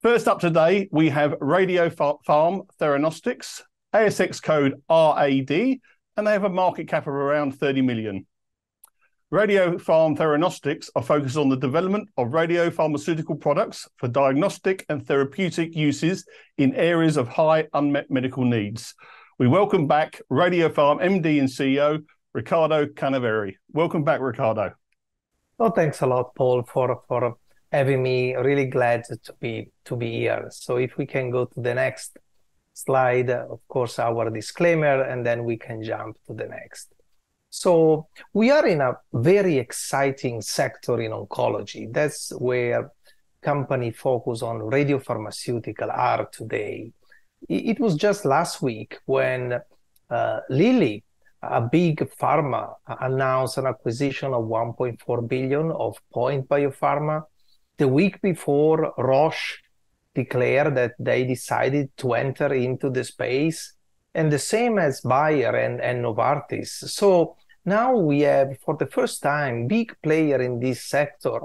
First up today, we have Radiopharm Theranostics, ASX code RAD, and they have a market cap of around 30 million. Radiopharm Theranostics are focused on the development of radiopharmaceutical products for diagnostic and therapeutic uses in areas of high unmet medical needs. We welcome back Radiopharm MD and CEO, Riccardo Canevari. Welcome back, Riccardo. Well, thanks a lot, Paul, for having me. Really glad to be here. So if we can go to the next slide, of course, our disclaimer, and then we can jump to the next. So we are in a very exciting sector in oncology. That's where companies focus on radiopharmaceutical are today. It was just last week when Lilly, a big pharma, announced an acquisition of 1.4 billion of Point Biopharma. The week before, Roche declared that they decided to enter into the space, and the same as Bayer and Novartis. So now we have, for the first time, big player in this sector.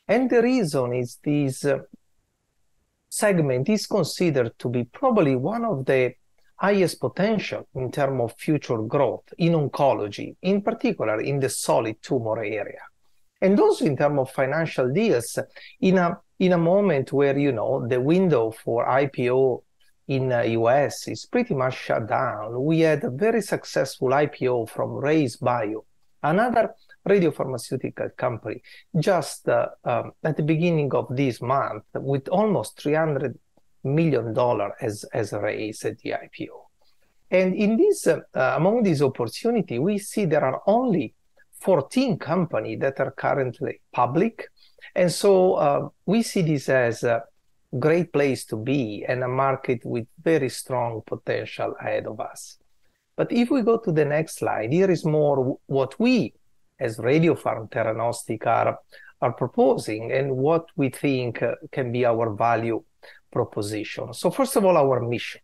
And the reason is this segment is considered to be probably one of the highest potential in terms of future growth in oncology, in particular in the solid tumor area. And also in terms of financial deals, in a moment where, you know, the window for IPO in the US is pretty much shut down, we had a very successful IPO from RayzeBio, another radiopharmaceutical company, just at the beginning of this month with almost $300 million as raised at the IPO. And in this, among these opportunities, we see there are only 14 companies that are currently public. And so we see this as a great place to be and a market with very strong potential ahead of us. But if we go to the next slide, here is more what we as Radiopharm Theranostics are proposing and what we think can be our value proposition. So first of all, our mission.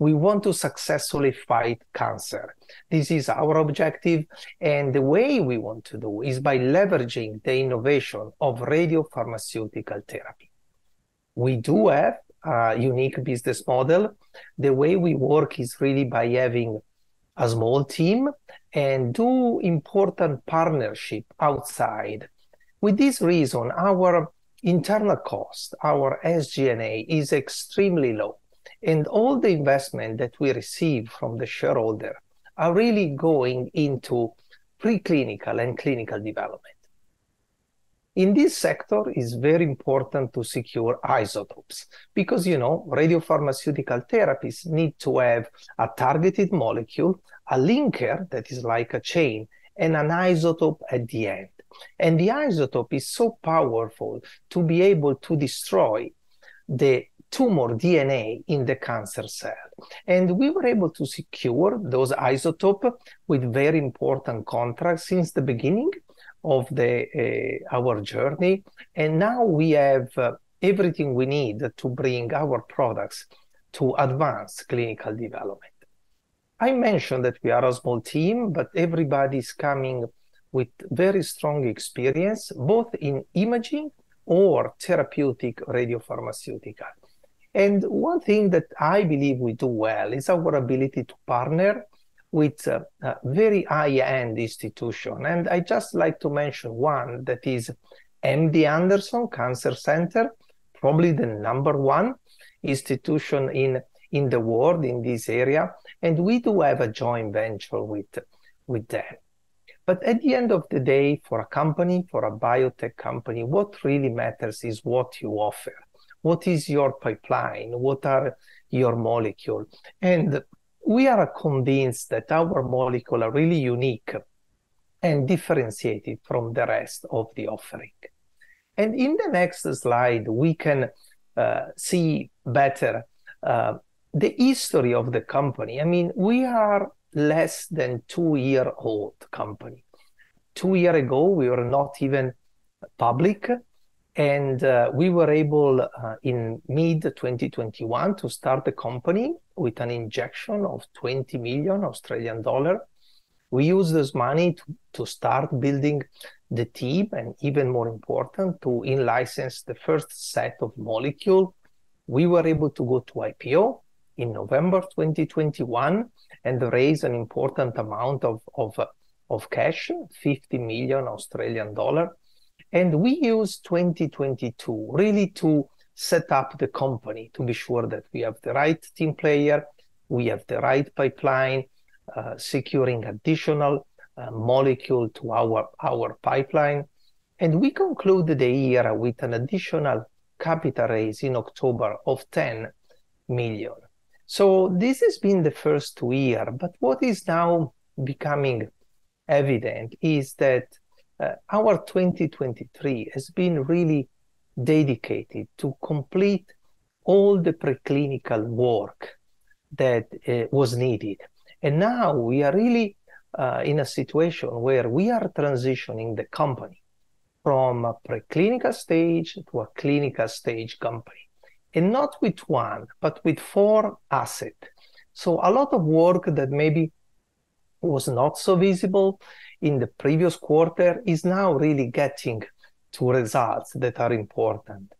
We want to successfully fight cancer. This is our objective, and the way we want to do is by leveraging the innovation of radiopharmaceutical therapy. We do have a unique business model. The way we work is really by having a small team and do important partnership outside. With this reason, our internal cost, our SG&A, is extremely low. And all the investment that we receive from the shareholder are really going into preclinical and clinical development. In this sector, it's very important to secure isotopes because, you know, radiopharmaceutical therapies need to have a targeted molecule, a linker that is like a chain, and an isotope at the end. And the isotope is so powerful to be able to destroy the tumor DNA in the cancer cell. And we were able to secure those isotopes with very important contracts since the beginning of our journey. And now we have everything we need to bring our products to advanced clinical development. I mentioned that we are a small team, but everybody is coming with very strong experience, both in imaging or therapeutic radiopharmaceutical. And one thing that I believe we do well is our ability to partner with a very high-end institution. And I just like to mention one that is MD Anderson Cancer Center, probably the #1 institution in the world in this area. And we do have a joint venture with them. But at the end of the day, for a company, for a biotech company, what really matters is what you offer. What is your pipeline? What are your molecules? And we are convinced that our molecules are really unique and differentiated from the rest of the offering. And in the next slide, we can see better the history of the company. I mean, we are less than 2-year-old company. 2 years ago, we were not even public. And we were able in mid-2021 to start the company with an injection of 20 million Australian dollar. We used this money to start building the team, and even more important, to in-license the first set of molecule We were able to go to IPO in November 2021 and raise an important amount of cash, 50 million Australian dollar. And we used 2022 really to set up the company to be sure that we have the right team player, we have the right pipeline, securing additional molecule to our pipeline. And we concluded the year with an additional capital raise in October of 10 million. So this has been the first 2 years, but what is now becoming evident is that our 2023 has been really dedicated to complete all the preclinical work that was needed. And now we are really in a situation where we are transitioning the company from a preclinical stage to a clinical stage company. And not with one, but with 4 assets. So a lot of work that maybe was not so visible in the previous quarter is now really getting to results that are important.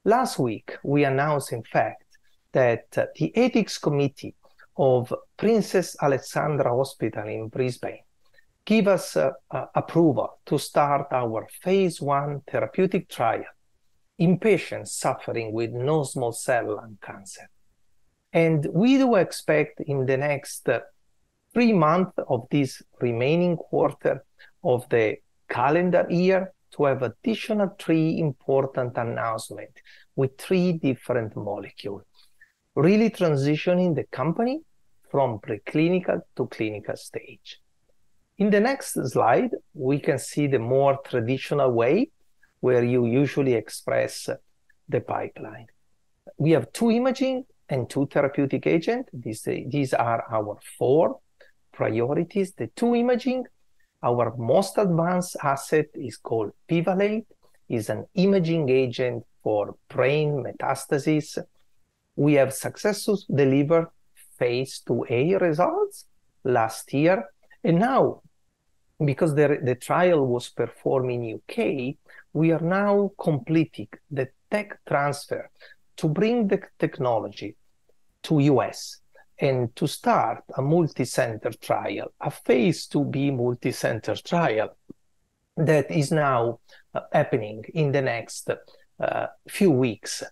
Last week, we announced, in fact, that the ethics committee of Princess Alexandra Hospital in Brisbane give us approval to start our phase 1 therapeutic trial in patients suffering with non-small cell lung cancer. And we do expect in the next 3 months of this remaining quarter of the calendar year to have additional 3 important announcements with 3 different molecules, really transitioning the company from preclinical to clinical stage. In the next slide, we can see the more traditional way where you usually express the pipeline. We have 2 imaging and 2 therapeutic agents. These are our 4 priorities. The 2 imaging, our most advanced asset is called Pivalate, is an imaging agent for brain metastasis. We have successfully delivered phase 2A results last year. And now, because the trial was performed in UK, we are now completing the tech transfer to bring the technology to US and to start a multi-center trial, a phase 2B multi-center trial that is now happening in the next few weeks.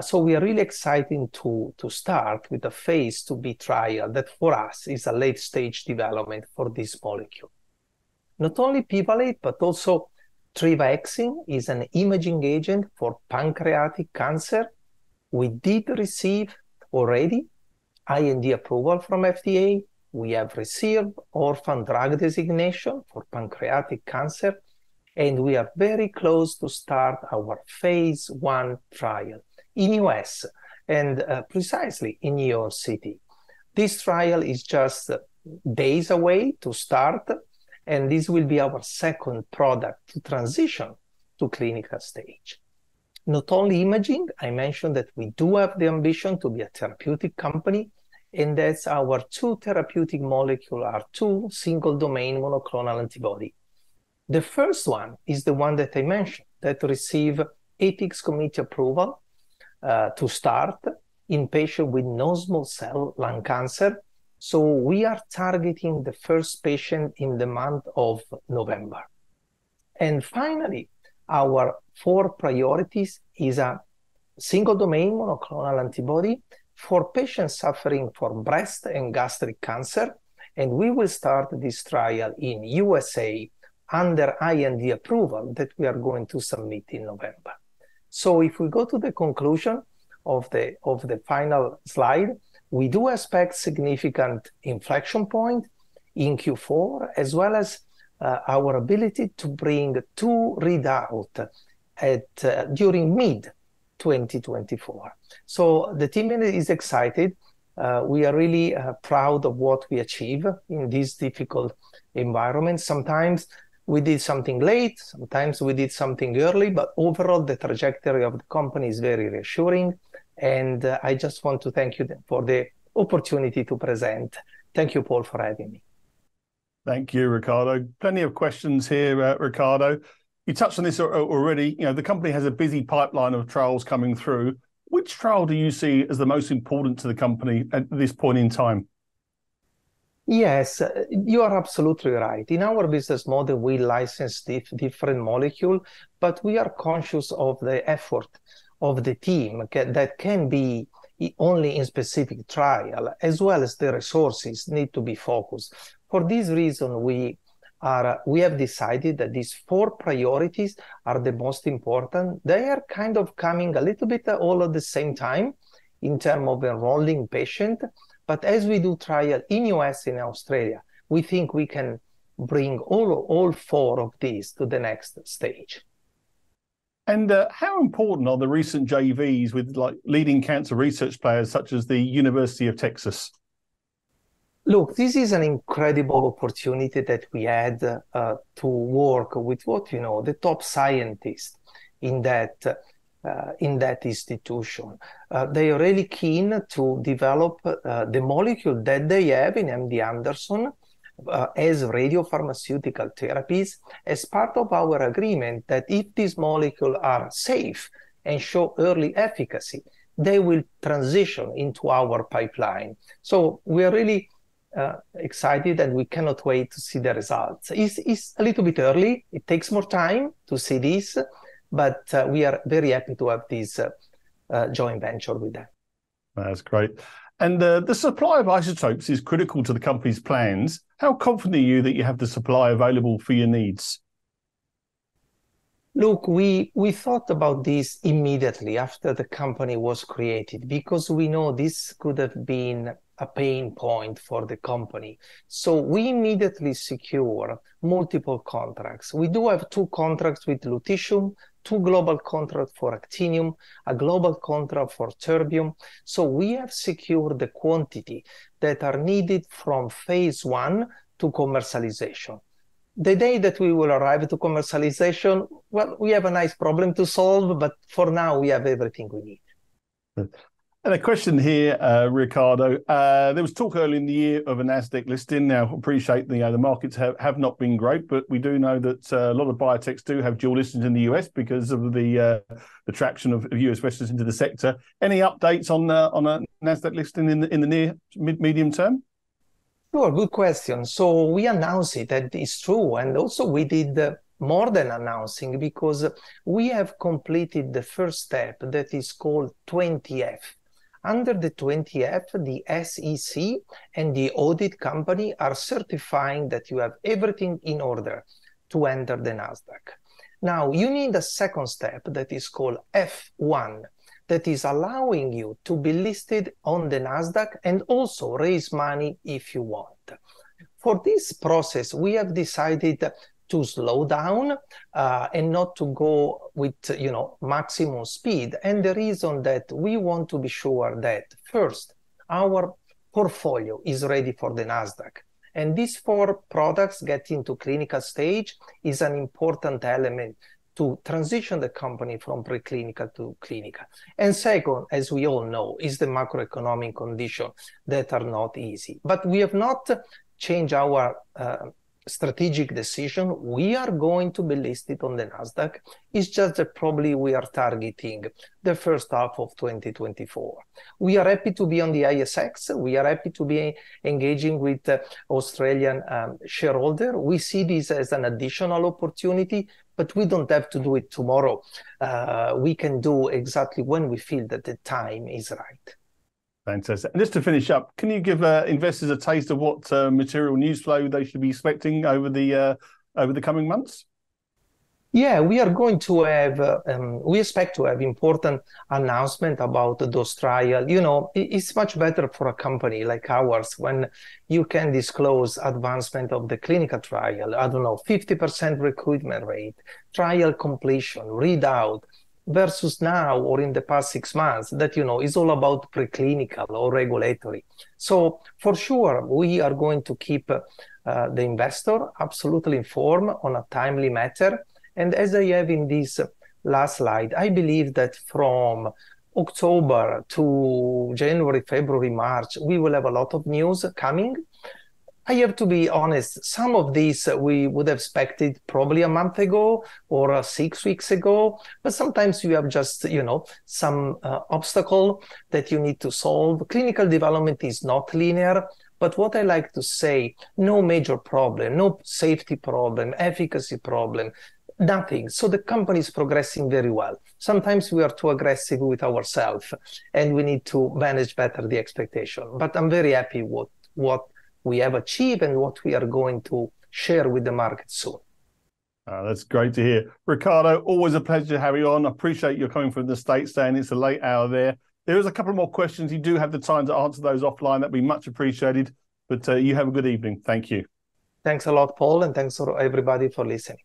So we are really excited to start with a phase 2B trial that for us is a late stage development for this molecule. Not only Pivalate, but also Trivaxin is an imaging agent for pancreatic cancer. We did receive already IND approval from FDA. We have received orphan drug designation for pancreatic cancer, and we are very close to start our phase 1 trial in US and precisely in New York City. This trial is just days away to start, and this will be our second product to transition to clinical stage. Not only imaging, I mentioned that we do have the ambition to be a therapeutic company, and that's our 2 therapeutic molecules are 2 single-domain monoclonal antibody. The first one is the one that I mentioned that received ethics committee approval to start in patients with non-small cell lung cancer. So we are targeting the first patient in the month of November. And finally, our 4 priorities is a single-domain monoclonal antibody for patients suffering from breast and gastric cancer. And we will start this trial in USA under IND approval that we are going to submit in November. So if we go to the conclusion of the final slide, we do expect significant inflection point in Q4, as well as our ability to bring 2 readouts during mid-2024. So the team is excited. We are really proud of what we achieve in this difficult environment. Sometimes we did something late, sometimes we did something early, but overall the trajectory of the company is very reassuring. And I just want to thank you for the opportunity to present. Thank you, Paul, for having me. Thank you, Riccardo. Plenty of questions here, Riccardo. You touched on this already. You know, the company has a busy pipeline of trials coming through. Which trial do you see as the most important to the company at this point in time? Yes, you are absolutely right. In our business model, we license different molecules, but we are conscious of the effort of the team that can be only in specific trial, as well as the resources need to be focused. For this reason, we have decided that these 4 priorities are the most important. They are kind of coming a little bit all at the same time in terms of enrolling patient. But as we do trial in US and Australia, we think we can bring all 4 of these to the next stage. And how important are the recent JVs with like leading cancer research players such as the University of Texas? Look, this is an incredible opportunity that we had to work with the top scientists in that institution. They are really keen to develop the molecule that they have in MD Anderson as radiopharmaceutical therapies as part of our agreement that if these molecules are safe and show early efficacy, they will transition into our pipeline. So we are really excited and we cannot wait to see the results. It's a little bit early. It takes more time to see this, but we are very happy to have this joint venture with them. That's great. And the supply of isotopes is critical to the company's plans. How confident are you that you have the supply available for your needs? Look, we thought about this immediately after the company was created because we know this could have been a pain point for the company. So we immediately secure multiple contracts. We do have 2 contracts with lutetium, 2 global contracts for actinium, a global contract for terbium. So we have secured the quantity that are needed from phase 1 to commercialization. The day that we will arrive to commercialization, well, we have a nice problem to solve, but for now we have everything we need. And a question here, Riccardo. There was talk early in the year of a NASDAQ listing. Now, appreciate the markets have not been great, but we do know that a lot of biotechs do have dual listings in the US because of the traction of US investors into the sector. Any updates on a NASDAQ listing in the near medium term? Sure, good question. So we announced it, that is true, and also we did more than announcing because we have completed the first step that is called 20F. Under the 20F, the SEC and the audit company are certifying that you have everything in order to enter the NASDAQ. Now, you need a second step that is called F1, that is allowing you to be listed on the NASDAQ and also raise money if you want. For this process, we have decided to slow down and not to go with maximum speed. And the reason that we want to be sure that first, our portfolio is ready for the NASDAQ. And these 4 products get into clinical stage is an important element to transition the company from preclinical to clinical. And second, as we all know, is the macroeconomic conditions that are not easy. But we have not changed our strategic decision. We are going to be listed on the NASDAQ. It's just that probably we are targeting the first half of 2024. We are happy to be on the ASX. We are happy to be engaging with Australian shareholder. We see this as an additional opportunity, but we don't have to do it tomorrow. We can do exactly when we feel that the time is right. Fantastic. And just to finish up, can you give investors a taste of what material news flow they should be expecting over the coming months? Yeah, we are going to have, we expect to have important announcement about those trials. It's much better for a company like ours when you can disclose advancement of the clinical trial, 50% recruitment rate, trial completion, readout, versus now or in the past 6 months that, is all about preclinical or regulatory. So for sure, we are going to keep the investor absolutely informed on a timely matter. And as I have in this last slide, I believe that from October to January, February, March, we will have a lot of news coming. I have to be honest, some of these we would have expected probably a month ago or 6 weeks ago, but sometimes you have just, some obstacle that you need to solve. Clinical development is not linear, but what I like to say, no major problem, no safety problem, efficacy problem, nothing. So the company is progressing very well. Sometimes we are too aggressive with ourselves and we need to manage better the expectation, but I'm very happy with what we have achieved and what we are going to share with the market soon. That's great to hear. Riccardo, always a pleasure to have you on. I appreciate you coming from the States, saying it's a late hour there. There is a couple more questions. You do have the time to answer those offline. That'd be much appreciated. But you have a good evening. Thank you. Thanks a lot, Paul, and thanks for everybody for listening.